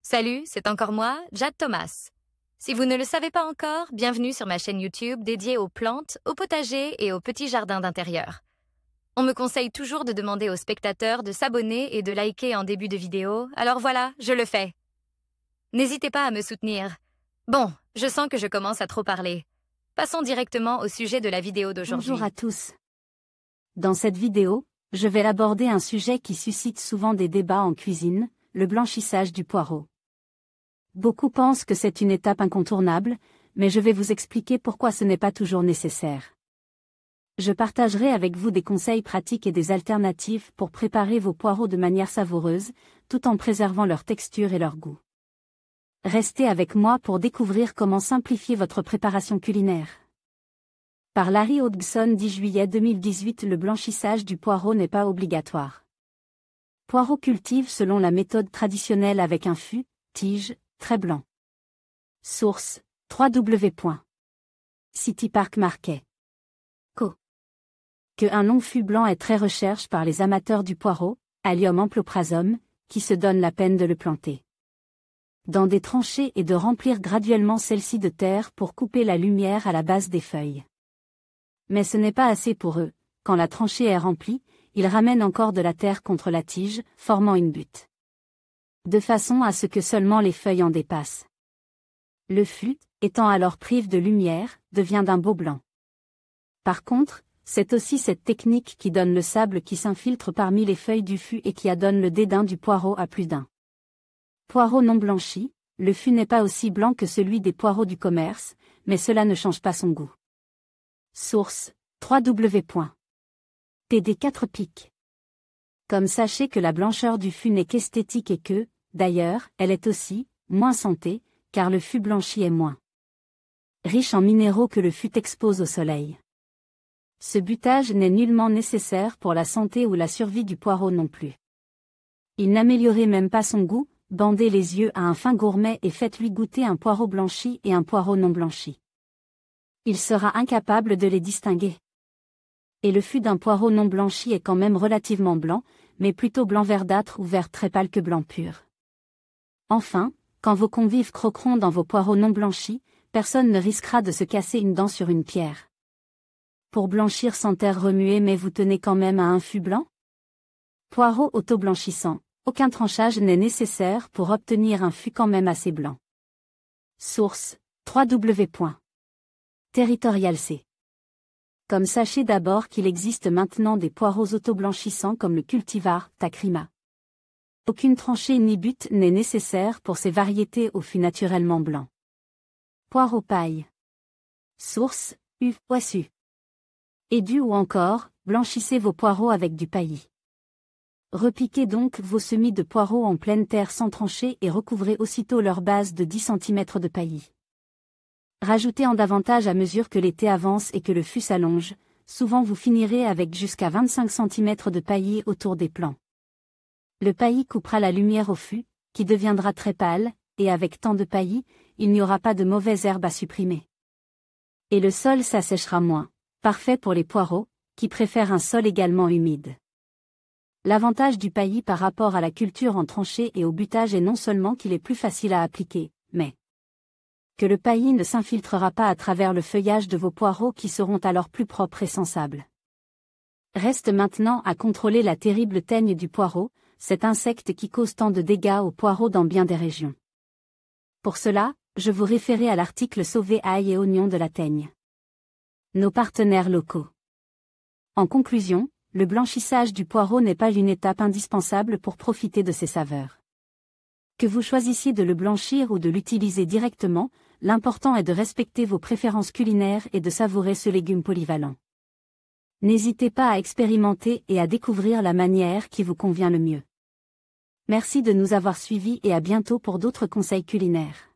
Salut, c'est encore moi, Jade Thomas. Si vous ne le savez pas encore, bienvenue sur ma chaîne YouTube dédiée aux plantes, au potager et aux petits jardins d'intérieur. On me conseille toujours de demander aux spectateurs de s'abonner et de liker en début de vidéo, alors voilà, je le fais. N'hésitez pas à me soutenir. Bon, je sens que je commence à trop parler. Passons directement au sujet de la vidéo d'aujourd'hui. Bonjour à tous. Dans cette vidéo, je vais aborder un sujet qui suscite souvent des débats en cuisine, le blanchissage du poireau. Beaucoup pensent que c'est une étape incontournable, mais je vais vous expliquer pourquoi ce n'est pas toujours nécessaire. Je partagerai avec vous des conseils pratiques et des alternatives pour préparer vos poireaux de manière savoureuse, tout en préservant leur texture et leur goût. Restez avec moi pour découvrir comment simplifier votre préparation culinaire. Par Larry Hodgson, 10 juillet 2018. Le blanchissage du poireau n'est pas obligatoire. Poireau cultive selon la méthode traditionnelle avec un fût, tige, très blanc. Source, www.cityparkmarket. Co. Que un long fût blanc est très recherché par les amateurs du poireau, Allium amploprasum, qui se donnent la peine de le planter dans des tranchées et de remplir graduellement celles-ci de terre pour couper la lumière à la base des feuilles. Mais ce n'est pas assez pour eux, quand la tranchée est remplie, ils ramènent encore de la terre contre la tige, formant une butte. De façon à ce que seulement les feuilles en dépassent. Le fût, étant alors privé de lumière, devient d'un beau blanc. Par contre, c'est aussi cette technique qui donne le sable qui s'infiltre parmi les feuilles du fût et qui adonne le dédain du poireau à plus d'un. Poireau non blanchi, le fût n'est pas aussi blanc que celui des poireaux du commerce, mais cela ne change pas son goût. Source, www.td4pic. Comme sachez que la blancheur du fût n'est qu'esthétique et que, d'ailleurs, elle est aussi, moins santé, car le fût blanchi est moins riche en minéraux que le fût expose au soleil. Ce butage n'est nullement nécessaire pour la santé ou la survie du poireau non plus. Il n'améliorait même pas son goût. Bandez les yeux à un fin gourmet et faites-lui goûter un poireau blanchi et un poireau non blanchi. Il sera incapable de les distinguer. Et le fût d'un poireau non blanchi est quand même relativement blanc, mais plutôt blanc verdâtre ou vert très pâle que blanc pur. Enfin, quand vos convives croqueront dans vos poireaux non blanchis, personne ne risquera de se casser une dent sur une pierre. Pour blanchir sans terre remuée, mais vous tenez quand même à un fût blanc? Poireau auto-blanchissant. Aucun tranchage n'est nécessaire pour obtenir un fût quand même assez blanc. Source, www.territorialc. Comme sachez d'abord qu'il existe maintenant des poireaux auto-blanchissants comme le cultivar Tacrima. Aucune tranchée ni butte n'est nécessaire pour ces variétés au fût naturellement blanc. Poireau paille. Source, UOSU. Édu ou encore, blanchissez vos poireaux avec du paillis. Repiquez donc vos semis de poireaux en pleine terre sans trancher et recouvrez aussitôt leur base de 10 cm de paillis. Rajoutez en davantage à mesure que l'été avance et que le fût s'allonge, souvent vous finirez avec jusqu'à 25 cm de paillis autour des plants. Le paillis coupera la lumière au fût, qui deviendra très pâle, et avec tant de paillis, il n'y aura pas de mauvaises herbes à supprimer. Et le sol s'asséchera moins, parfait pour les poireaux, qui préfèrent un sol également humide. L'avantage du paillis par rapport à la culture en tranchée et au butage est non seulement qu'il est plus facile à appliquer, mais que le paillis ne s'infiltrera pas à travers le feuillage de vos poireaux qui seront alors plus propres et sensables. Reste maintenant à contrôler la terrible teigne du poireau, cet insecte qui cause tant de dégâts aux poireaux dans bien des régions. Pour cela, je vous référerai à l'article Sauver ail et oignons de la teigne. Nos partenaires locaux. En conclusion, le blanchissage du poireau n'est pas une étape indispensable pour profiter de ses saveurs. Que vous choisissiez de le blanchir ou de l'utiliser directement, l'important est de respecter vos préférences culinaires et de savourer ce légume polyvalent. N'hésitez pas à expérimenter et à découvrir la manière qui vous convient le mieux. Merci de nous avoir suivis et à bientôt pour d'autres conseils culinaires.